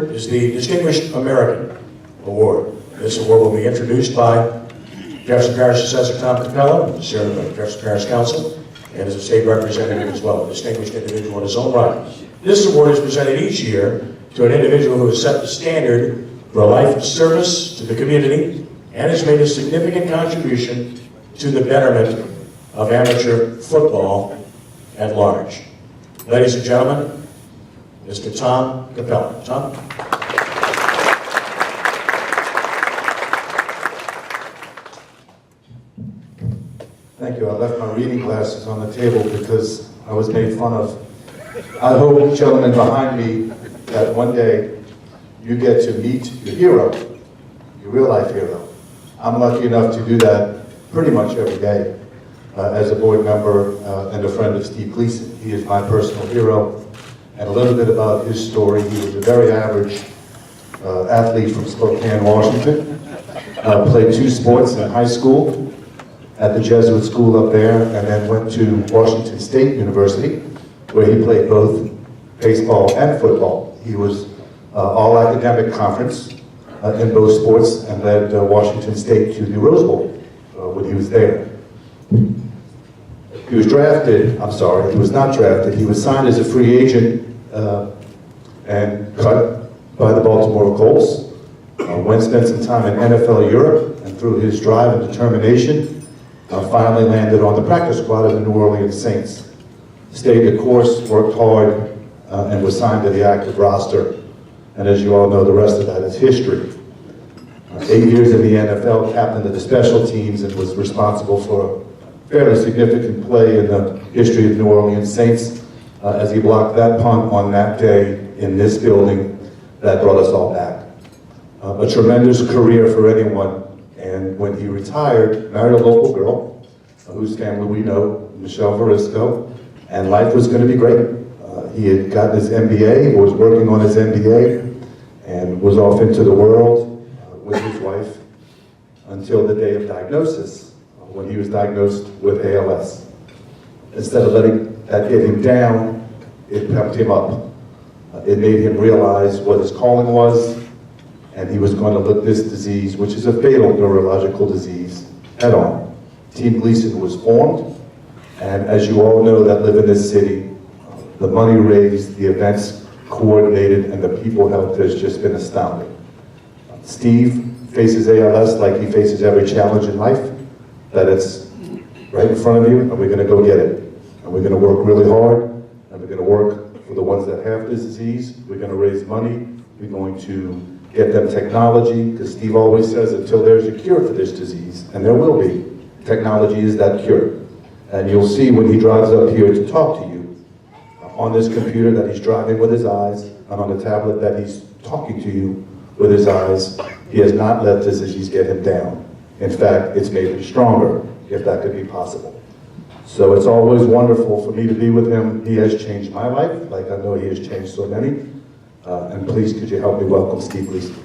award is the Distinguished American Award. This award will be introduced by Jefferson Parish Assessor Tom Capella, the chairman of the Jefferson Parish Council, and as a state representative as well, a distinguished individual in his own right. This award is presented each year to an individual who has set the standard for a life of service to the community and has made a significant contribution to the betterment of amateur football at large. Ladies and gentlemen, Mr. Tom Capella. Tom? Thank you. I left my reading glasses on the table because I was made fun of. I hope, gentlemen behind me, that one day you get to meet your hero, your real-life hero. I'm lucky enough to do that pretty much every day as a board member and a friend of Steve Gleason. He is my personal hero. And a little bit about his story. He was a very average athlete from Spokane, Washington. Played 2 sports in high school at the Jesuit school up there, and then went to Washington State University, where he played both baseball and football. He was all academic conference in both sports and led Washington State to the Rose Bowl when he was there. He was drafted, I'm sorry, he was not drafted, he was signed as a free agent and cut by the Baltimore Colts. Went spent some time in NFL Europe, and through his drive and determination, finally landed on the practice squad of the New Orleans Saints. Stayed the course, worked hard, and was signed to the active roster. And as you all know, the rest of that is history. 8 years in the NFL, captain of the special teams, and was responsible for a fairly significant play in the history of New Orleans Saints as he blocked that punt on that day in this building that brought us all back. A tremendous career for anyone, and when he retired, married a local girl whose family we know, Michelle Varisco, and life was going to be great. He had gotten his MBA, was working on his MBA, and was off into the world with his wife until the day of diagnosis, when he was diagnosed with ALS. Instead of letting that get him down, it pumped him up. It made him realize what his calling was, and he was going to look this disease, which is a fatal neurological disease, head on. Team Gleason was formed, and as you all know that live in this city, the money raised, the events coordinated, and the people helped has just been astounding. Steve faces ALS like he faces every challenge in life, that it's right in front of you, and we're going to go get it. And we're going to work really hard, and we're going to work for the ones that have this disease. We're going to raise money. We're going to get them technology, because Steve always says until there's a cure for this disease, and there will be, technology is that cure. And you'll see when he drives up here to talk to you, on this computer that he's driving with his eyes, and on the tablet that he's talking to you with his eyes, he has not let this disease get him down. In fact, it's made him stronger, if that could be possible. So it's always wonderful for me to be with him. He has changed my life, like I know he has changed so many. And please, could you help me welcome Steve Gleason.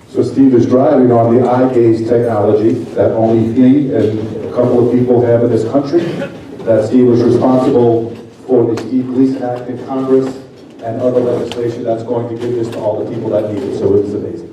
So Steve is driving on the eye gaze technology that only he and a couple of people have in this country. That Steve was responsible for the Steve Gleason Act in Congress and other legislation that's going to give this to all the people that need it. So it is amazing.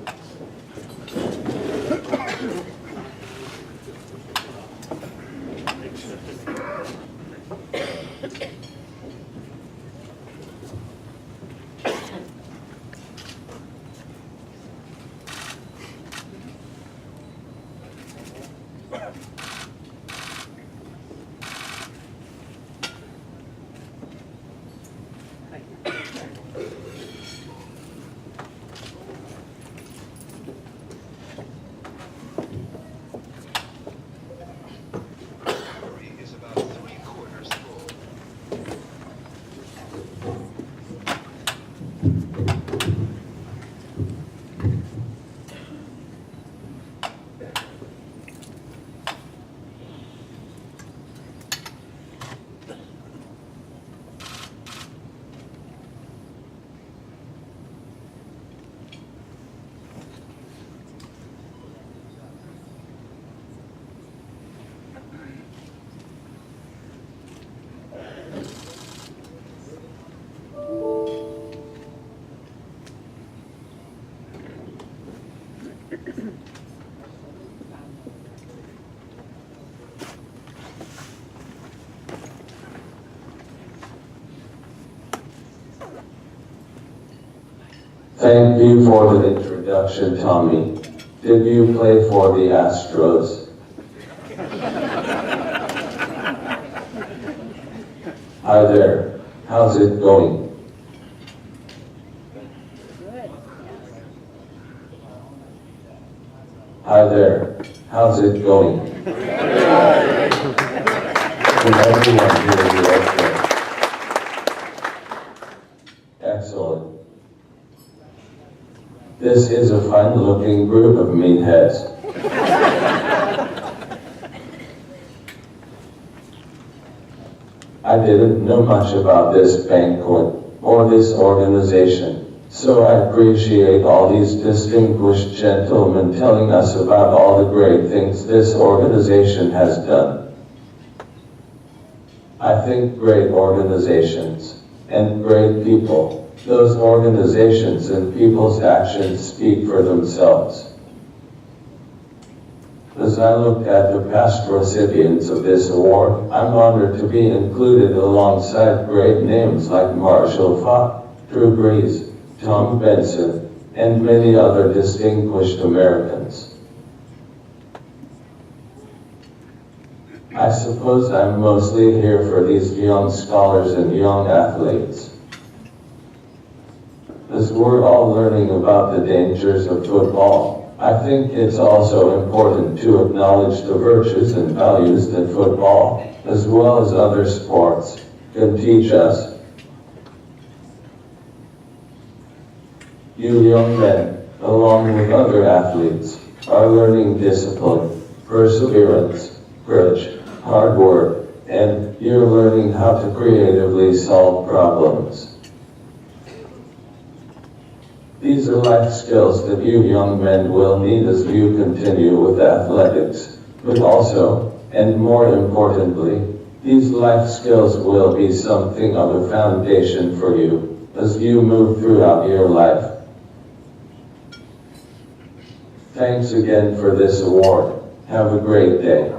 Thank you for the introduction, Tommy. Did you play for the Astros? Hi there. How's it going? Hi there. How's it going? Can everyone hear me okay? Excellent. This is a fine-looking group of meatheads. I didn't know much about this banquet or this organization, so I appreciate all these distinguished gentlemen telling us about all the great things this organization has done. I think great organizations and great people, those organizations and people's actions speak for themselves. As I look at the past recipients of this award, I'm honored to be included alongside great names like Marshall Falk, Drew Brees, Tom Benson, and many other distinguished Americans. I suppose I'm mostly here for these young scholars and young athletes. As we're all learning about the dangers of football, I think it's also important to acknowledge the virtues and values that football, as well as other sports, can teach us. You young men, along with other athletes, are learning discipline, perseverance, courage, hard work, and you're learning how to creatively solve problems. These are life skills that you young men will need as you continue with athletics, but also, and more importantly, these life skills will be something of a foundation for you as you move throughout your life. Thanks again for this award. Have a great day.